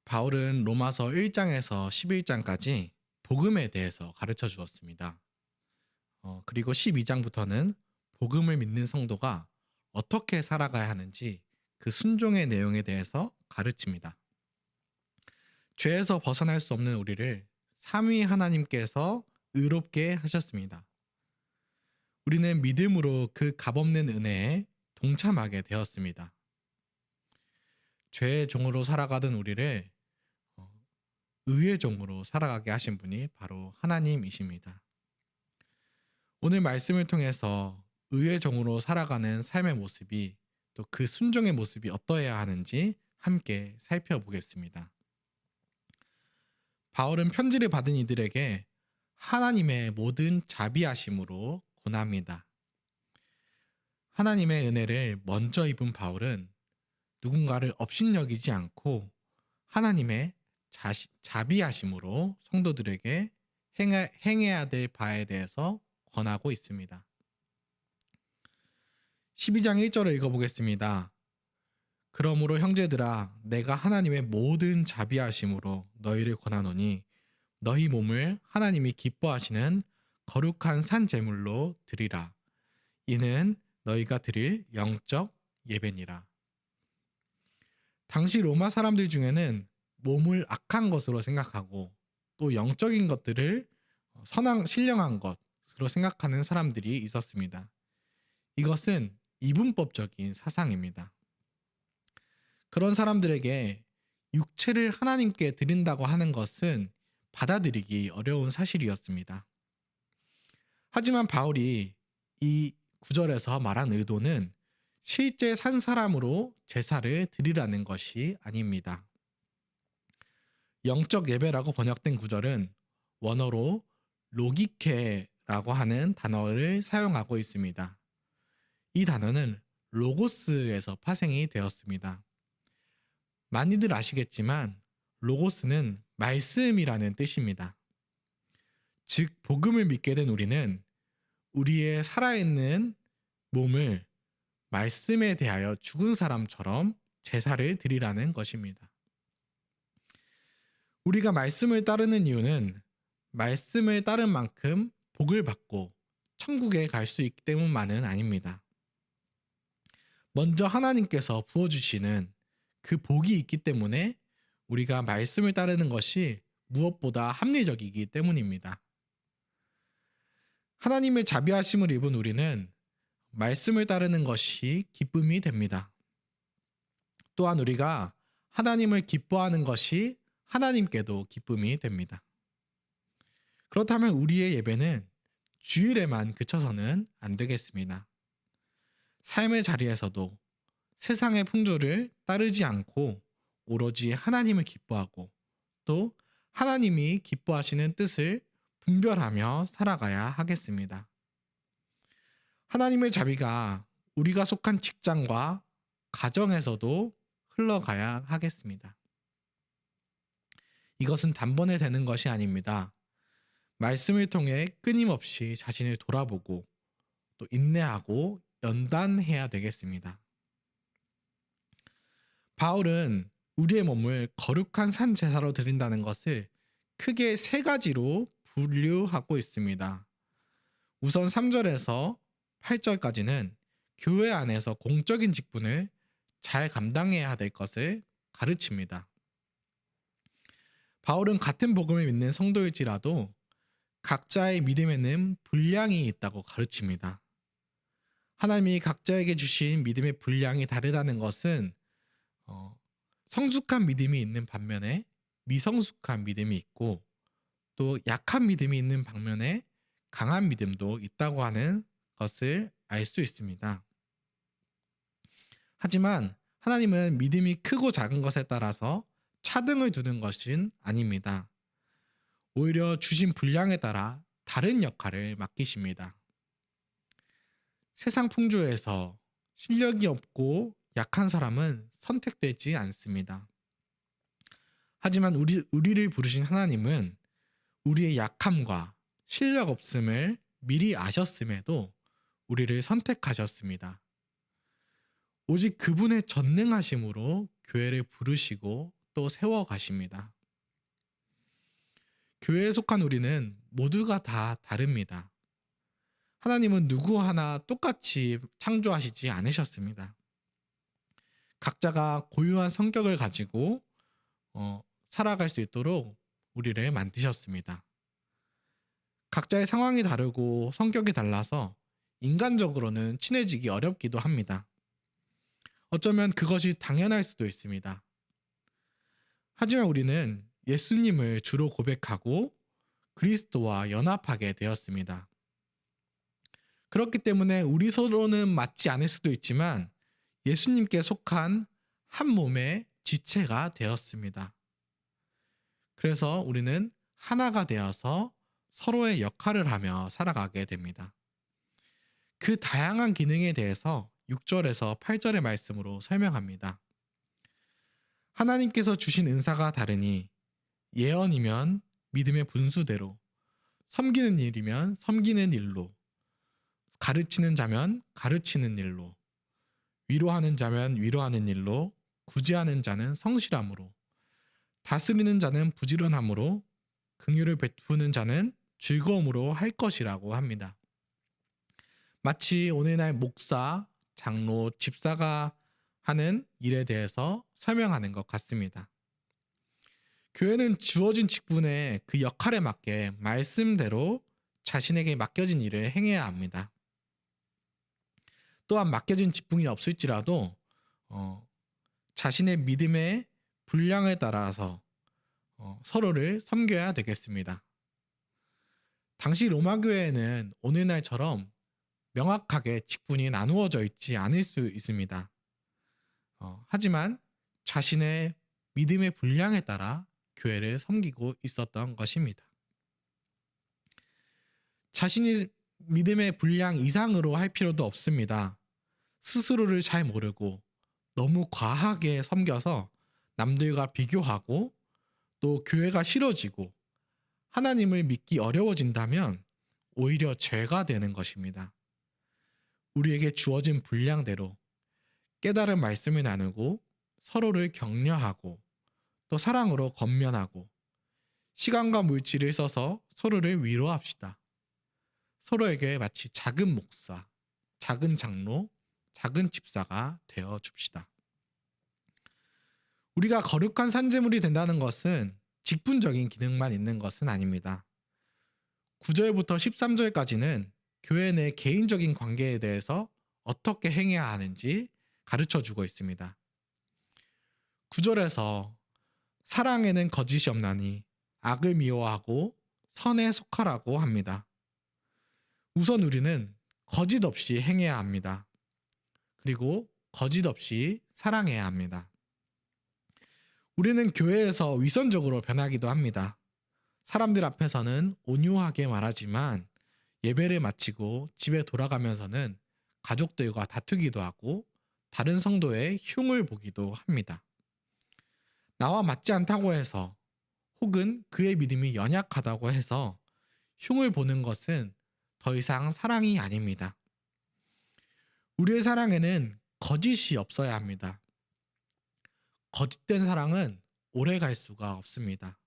바울은 로마서 1장에서 11장까지 복음에 대해서 가르쳐 주었습니다. 그리고 12장부터는 복음을 믿는 성도가 어떻게 살아가야 하는지 그 순종의 내용에 대해서 가르칩니다. 죄에서 벗어날 수 없는 우리를 삼위 하나님께서 의롭게 하셨습니다. 우리는 믿음으로 그 값없는 은혜에 동참하게 되었습니다. 죄의 종으로 살아가던 우리를 의의 종으로 살아가게 하신 분이 바로 하나님이십니다. 오늘 말씀을 통해서 의의 종으로 살아가는 삶의 모습이 또 그 순종의 모습이 어떠해야 하는지 함께 살펴보겠습니다. 바울은 편지를 받은 이들에게 하나님의 모든 자비하심으로 권합니다. 하나님의 은혜를 먼저 입은 바울은 누군가를 업신여기지 않고 하나님의 자비하심으로 성도들에게 행해야 될 바에 대해서 권하고 있습니다. 12장 1절을 읽어보겠습니다. 그러므로 형제들아 내가 하나님의 모든 자비하심으로 너희를 권하노니 너희 몸을 하나님이 기뻐하시는 거룩한 산 제물로 드리라. 이는 너희가 드릴 영적 예배니라. 당시 로마 사람들 중에는 몸을 악한 것으로 생각하고 또 영적인 것들을 신령한 것으로 생각하는 사람들이 있었습니다. 이것은 이분법적인 사상입니다. 그런 사람들에게 육체를 하나님께 드린다고 하는 것은 받아들이기 어려운 사실이었습니다. 하지만 바울이 이 구절에서 말한 의도는 실제 산 사람으로 제사를 드리라는 것이 아닙니다. 영적 예배라고 번역된 구절은 원어로 로기케라고 하는 단어를 사용하고 있습니다. 이 단어는 로고스에서 파생이 되었습니다. 많이들 아시겠지만 로고스는 말씀이라는 뜻입니다. 즉 복음을 믿게 된 우리는 우리의 살아있는 몸을 말씀에 대하여 죽은 사람처럼 제사를 드리라는 것입니다. 우리가 말씀을 따르는 이유는 말씀을 따른 만큼 복을 받고 천국에 갈 수 있기 때문만은 아닙니다. 먼저 하나님께서 부어주시는 그 복이 있기 때문에 우리가 말씀을 따르는 것이 무엇보다 합리적이기 때문입니다. 하나님의 자비하심을 입은 우리는 말씀을 따르는 것이 기쁨이 됩니다. 또한 우리가 하나님을 기뻐하는 것이 하나님께도 기쁨이 됩니다. 그렇다면 우리의 예배는 주일에만 그쳐서는 안 되겠습니다. 삶의 자리에서도 세상의 풍조를 따르지 않고 오로지 하나님을 기뻐하고 또 하나님이 기뻐하시는 뜻을 분별하며 살아가야 하겠습니다. 하나님의 자비가 우리가 속한 직장과 가정에서도 흘러가야 하겠습니다. 이것은 단번에 되는 것이 아닙니다. 말씀을 통해 끊임없이 자신을 돌아보고 또 인내하고 연단해야 되겠습니다. 바울은 우리의 몸을 거룩한 산 제사로 드린다는 것을 크게 세 가지로 분류하고 있습니다. 우선 3절에서 8절까지는 교회 안에서 공적인 직분을 잘 감당해야 될 것을 가르칩니다. 바울은 같은 복음을 믿는 성도일지라도 각자의 믿음에는 분량이 있다고 가르칩니다. 하나님이 각자에게 주신 믿음의 분량이 다르다는 것은 성숙한 믿음이 있는 반면에 미성숙한 믿음이 있고 또 약한 믿음이 있는 반면에 강한 믿음도 있다고 하는 것을 알 수 있습니다. 하지만 하나님은 믿음이 크고 작은 것에 따라서 차등을 두는 것은 아닙니다. 오히려 주신 분량에 따라 다른 역할을 맡기십니다. 세상 풍조에서 실력이 없고 약한 사람은 선택되지 않습니다. 하지만 우리를 부르신 하나님은 우리의 약함과 실력 없음을 미리 아셨음에도 우리를 선택하셨습니다. 오직 그분의 전능하심으로 교회를 부르시고 계획도 세워 가십니다. 교회에 속한 우리는 모두가 다 다릅니다. 하나님은 누구 하나 똑같이 창조하시지 않으셨습니다. 각자가 고유한 성격을 가지고 살아갈 수 있도록 우리를 만드셨습니다. 각자의 상황이 다르고 성격이 달라서 인간적으로는 친해지기 어렵기도 합니다. 어쩌면 그것이 당연할 수도 있습니다. 하지만 우리는 예수님을 주로 고백하고 그리스도와 연합하게 되었습니다. 그렇기 때문에 우리 서로는 맞지 않을 수도 있지만 예수님께 속한 한 몸의 지체가 되었습니다. 그래서 우리는 하나가 되어서 서로의 역할을 하며 살아가게 됩니다. 그 다양한 기능에 대해서 6절에서 8절의 말씀으로 설명합니다. 하나님께서 주신 은사가 다르니 예언이면 믿음의 분수대로, 섬기는 일이면 섬기는 일로, 가르치는 자면 가르치는 일로, 위로하는 자면 위로하는 일로, 구제하는 자는 성실함으로, 다스리는 자는 부지런함으로, 긍휼을 베푸는 자는 즐거움으로 할 것이라고 합니다. 마치 오늘날 목사, 장로, 집사가 하는 일에 대해서 설명하는 것 같습니다. 교회는 주어진 직분에 그 역할에 맞게 말씀대로 자신에게 맡겨진 일을 행해야 합니다. 또한 맡겨진 직분이 없을지라도 자신의 믿음의 분량에 따라서 서로를 섬겨야 되겠습니다. 당시 로마 교회에는 오늘날처럼 명확하게 직분이 나누어져 있지 않을 수 있습니다. 하지만 자신의 믿음의 분량에 따라 교회를 섬기고 있었던 것입니다. 자신이 믿음의 분량 이상으로 할 필요도 없습니다. 스스로를 잘 모르고 너무 과하게 섬겨서 남들과 비교하고 또 교회가 싫어지고 하나님을 믿기 어려워진다면 오히려 죄가 되는 것입니다. 우리에게 주어진 분량대로 깨달은 말씀을 나누고 서로를 격려하고 또 사랑으로 권면하고 시간과 물질을 써서 서로를 위로합시다. 서로에게 마치 작은 목사, 작은 장로, 작은 집사가 되어 줍시다. 우리가 거룩한 산재물이 된다는 것은 직분적인 기능만 있는 것은 아닙니다. 9절부터 13절까지는 교회 내 개인적인 관계에 대해서 어떻게 행해야 하는지 가르쳐 주고 있습니다. 9절에서 사랑에는 거짓이 없나니 악을 미워하고 선에 속하라고 합니다. 우선 우리는 거짓 없이 행해야 합니다. 그리고 거짓 없이 사랑해야 합니다. 우리는 교회에서 위선적으로 변하기도 합니다. 사람들 앞에서는 온유하게 말하지만 예배를 마치고 집에 돌아가면서는 가족들과 다투기도 하고 다른 성도의 흉을 보기도 합니다. 나와 맞지 않다고 해서 혹은 그의 믿음이 연약하다고 해서 흉을 보는 것은 더 이상 사랑이 아닙니다. 우리의 사랑에는 거짓이 없어야 합니다. 거짓된 사랑은 오래 갈 수가 없습니다.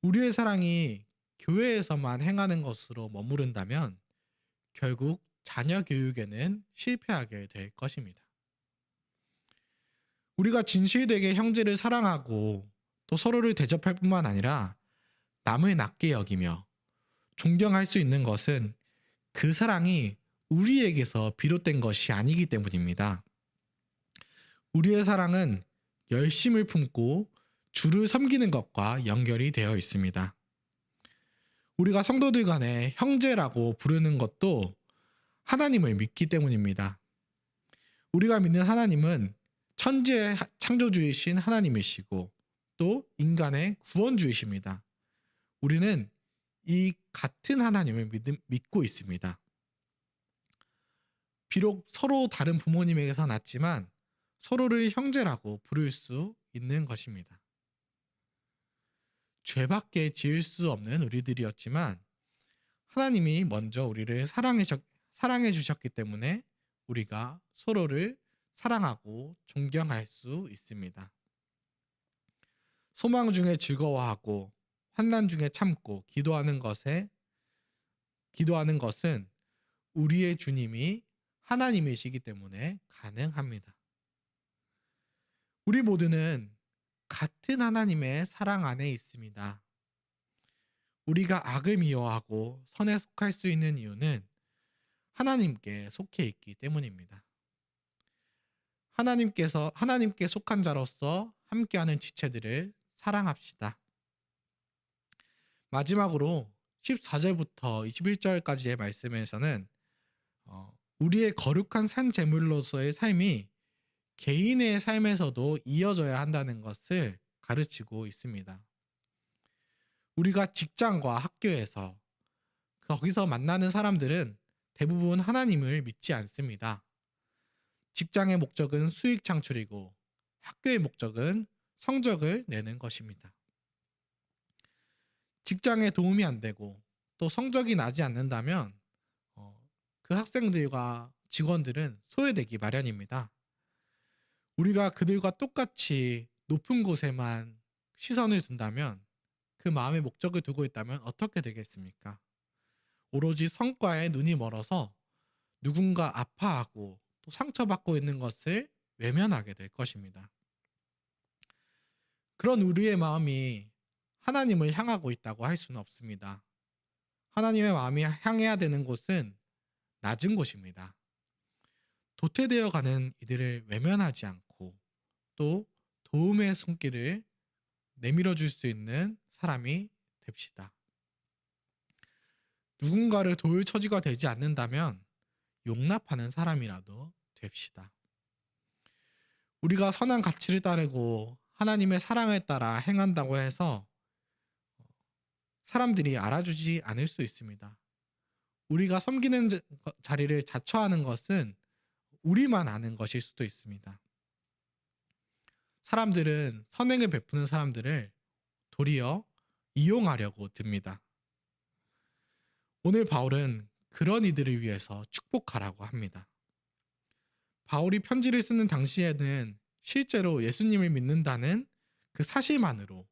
우리의 사랑이 교회에서만 행하는 것으로 머무른다면 결국 자녀 교육에는 실패하게 될 것입니다. 우리가 진실되게 형제를 사랑하고 또 서로를 대접할 뿐만 아니라 남을 낮게 여기며 존경할 수 있는 것은 그 사랑이 우리에게서 비롯된 것이 아니기 때문입니다. 우리의 사랑은 열심을 품고 주를 섬기는 것과 연결이 되어 있습니다. 우리가 성도들 간에 형제라고 부르는 것도 하나님을 믿기 때문입니다. 우리가 믿는 하나님은 천지의 창조주이신 하나님이시고 또 인간의 구원주이십니다. 우리는 이 같은 하나님을 믿고 있습니다. 비록 서로 다른 부모님에게서 났지만 서로를 형제라고 부를 수 있는 것입니다. 죄밖에 지을 수 없는 우리들이었지만 하나님이 먼저 우리를 사랑해 주셨기 때문에 우리가 서로를 사랑하고 존경할 수 있습니다. 소망 중에 즐거워하고 환난 중에 참고 기도하는 것은 우리의 주님이 하나님이시기 때문에 가능합니다. 우리 모두는 같은 하나님의 사랑 안에 있습니다. 우리가 악을 미워하고 선에 속할 수 있는 이유는 하나님께 속해 있기 때문입니다. 하나님께 속한 자로서 함께하는 지체들을 사랑합시다. 마지막으로 14절부터 21절까지의 말씀에서는 우리의 거룩한 산 제물로서의 삶이 개인의 삶에서도 이어져야 한다는 것을 가르치고 있습니다. 우리가 직장과 학교에서 거기서 만나는 사람들은 대부분 하나님을 믿지 않습니다. 직장의 목적은 수익 창출이고 학교의 목적은 성적을 내는 것입니다. 직장에 도움이 안 되고 또 성적이 나지 않는다면 그 학생들과 직원들은 소외되기 마련입니다. 우리가 그들과 똑같이 높은 곳에만 시선을 둔다면 그 마음의 목적을 두고 있다면 어떻게 되겠습니까? 오로지 성과에 눈이 멀어서 누군가 아파하고 또 상처받고 있는 것을 외면하게 될 것입니다. 그런 우리의 마음이 하나님을 향하고 있다고 할 수는 없습니다. 하나님의 마음이 향해야 되는 곳은 낮은 곳입니다. 도태되어 가는 이들을 외면하지 않고 또 도움의 손길을 내밀어 줄 수 있는 사람이 됩시다. 누군가를 도울 처지가 되지 않는다면 용납하는 사람이라도 됩시다. 우리가 선한 가치를 따르고 하나님의 사랑에 따라 행한다고 해서 사람들이 알아주지 않을 수 있습니다. 우리가 섬기는 자리를 자처하는 것은 우리만 아는 것일 수도 있습니다. 사람들은 선행을 베푸는 사람들을 도리어 이용하려고 듭니다. 오늘 바울은 그런 이들을 위해서 축복하라고 합니다. 바울이 편지를 쓰는 당시에는 실제로 예수님을 믿는다는 그 사실만으로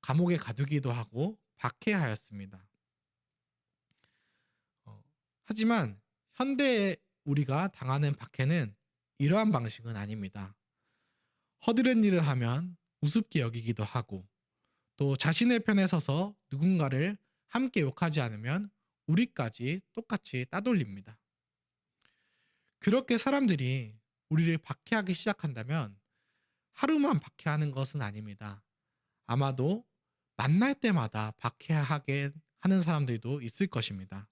감옥에 가두기도 하고 박해하였습니다. 하지만 현대에 우리가 당하는 박해는 이러한 방식은 아닙니다. 허드렛 일을 하면 우습게 여기기도 하고 또 자신의 편에 서서 누군가를 함께 욕하지 않으면 우리까지 똑같이 따돌립니다. 그렇게 사람들이 우리를 박해하기 시작한다면 하루만 박해하는 것은 아닙니다. 아마도 만날 때마다 박해하게 하는 사람들도 있을 것입니다.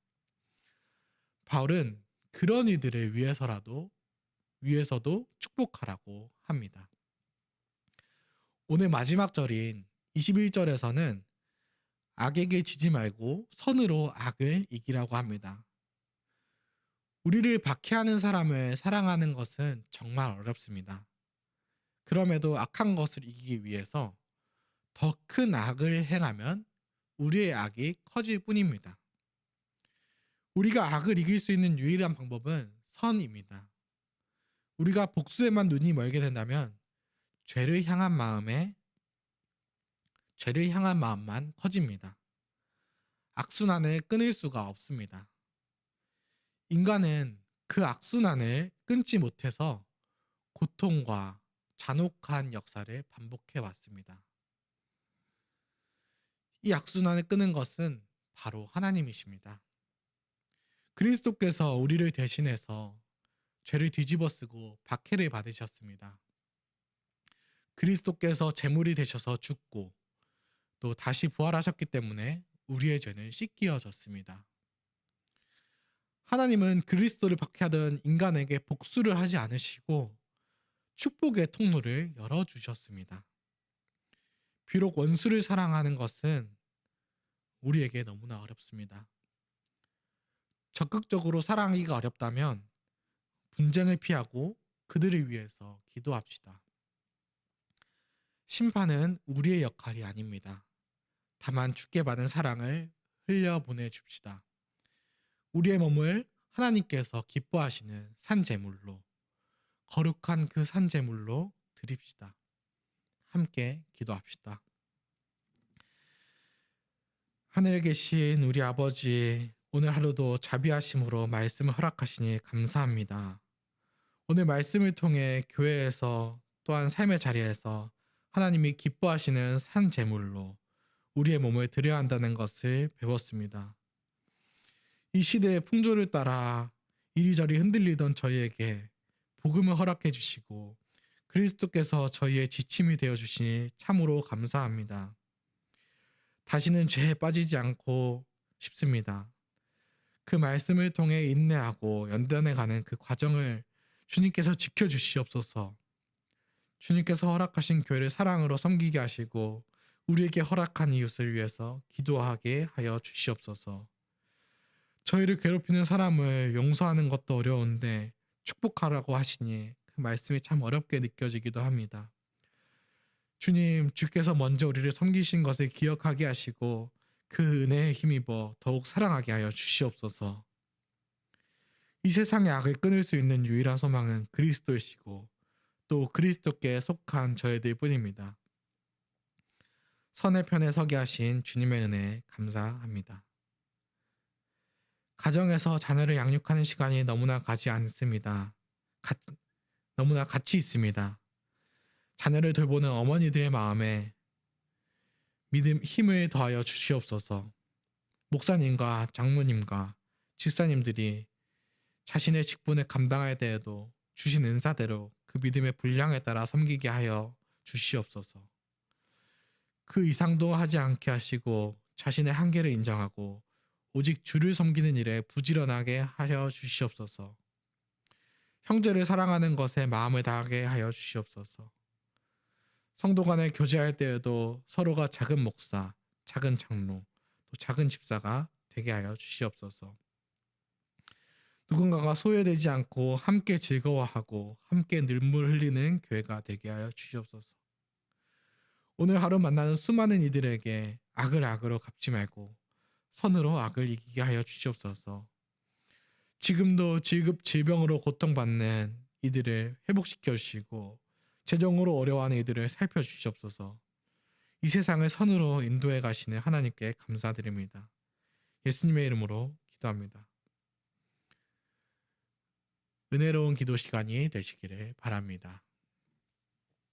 바울은 그런 이들을 위해서도 축복하라고 합니다. 오늘 마지막 절인 21절에서는 악에게 지지 말고 선으로 악을 이기라고 합니다. 우리를 박해하는 사람을 사랑하는 것은 정말 어렵습니다. 그럼에도 악한 것을 이기기 위해서 더 큰 악을 행하면 우리의 악이 커질 뿐입니다. 우리가 악을 이길 수 있는 유일한 방법은 선입니다. 우리가 복수에만 눈이 멀게 된다면 죄를 향한 마음만 커집니다. 악순환을 끊을 수가 없습니다. 인간은 그 악순환을 끊지 못해서 고통과 잔혹한 역사를 반복해 왔습니다. 이 악순환을 끄는 것은 바로 하나님이십니다. 그리스도께서 우리를 대신해서 죄를 뒤집어쓰고 박해를 받으셨습니다. 그리스도께서 제물이 되셔서 죽고 또 다시 부활하셨기 때문에 우리의 죄는 씻기어졌습니다. 하나님은 그리스도를 박해하던 인간에게 복수를 하지 않으시고 축복의 통로를 열어주셨습니다. 비록 원수를 사랑하는 것은 우리에게 너무나 어렵습니다. 적극적으로 사랑하기가 어렵다면 분쟁을 피하고 그들을 위해서 기도합시다. 심판은 우리의 역할이 아닙니다. 다만 주께 받은 사랑을 흘려보내 줍시다. 우리의 몸을 하나님께서 기뻐하시는 산제물로, 거룩한 그 산제물로 드립시다. 함께 기도합시다. 하늘에 계신 우리 아버지, 오늘 하루도 자비하심으로 말씀을 허락하시니 감사합니다. 오늘 말씀을 통해 교회에서 또한 삶의 자리에서 하나님이 기뻐하시는 산 제물로 우리의 몸을 드려야 한다는 것을 배웠습니다. 이 시대의 풍조를 따라 이리저리 흔들리던 저희에게 복음을 허락해 주시고 그리스도께서 저희의 지침이 되어 주시니 참으로 감사합니다. 다시는 죄에 빠지지 않고 싶습니다. 그 말씀을 통해 인내하고 연단해 가는 그 과정을 주님께서 지켜주시옵소서. 주님께서 허락하신 교회를 사랑으로 섬기게 하시고 우리에게 허락한 이웃을 위해서 기도하게 하여 주시옵소서. 저희를 괴롭히는 사람을 용서하는 것도 어려운데 축복하라고 하시니 그 말씀이 참 어렵게 느껴지기도 합니다. 주님, 주께서 먼저 우리를 섬기신 것을 기억하게 하시고 그 은혜에 힘입어 더욱 사랑하게 하여 주시옵소서. 이 세상의 악을 끊을 수 있는 유일한 소망은 그리스도이시고 또 그리스도께 속한 저희들 뿐입니다. 선의 편에 서게 하신 주님의 은혜에 감사합니다. 가정에서 자녀를 양육하는 시간이 너무나 가지 않습니다. 너무나 같이 있습니다. 자녀를 돌보는 어머니들의 마음에 힘을 더하여 주시옵소서. 목사님과 장로님과 집사님들이 자신의 직분을 감당할 때에도 주신 은사대로 그 믿음의 분량에 따라 섬기게 하여 주시옵소서. 그 이상도 하지 않게 하시고 자신의 한계를 인정하고 오직 주를 섬기는 일에 부지런하게 하여 주시옵소서. 형제를 사랑하는 것에 마음을 다하게 하여 주시옵소서. 성도 간에 교제할 때에도 서로가 작은 목사, 작은 장로, 또 작은 집사가 되게 하여 주시옵소서. 누군가가 소외되지 않고 함께 즐거워하고 함께 눈물 흘리는 교회가 되게 하여 주시옵소서. 오늘 하루 만나는 수많은 이들에게 악을 악으로 갚지 말고 선으로 악을 이기게 하여 주시옵소서. 지금도 질병으로 고통받는 이들을 회복시켜 주시고 재정으로 어려워하는 이들을 살펴주시옵소서. 이 세상을 선으로 인도해 가시는 하나님께 감사드립니다. 예수님의 이름으로 기도합니다. 은혜로운 기도 시간이 되시기를 바랍니다.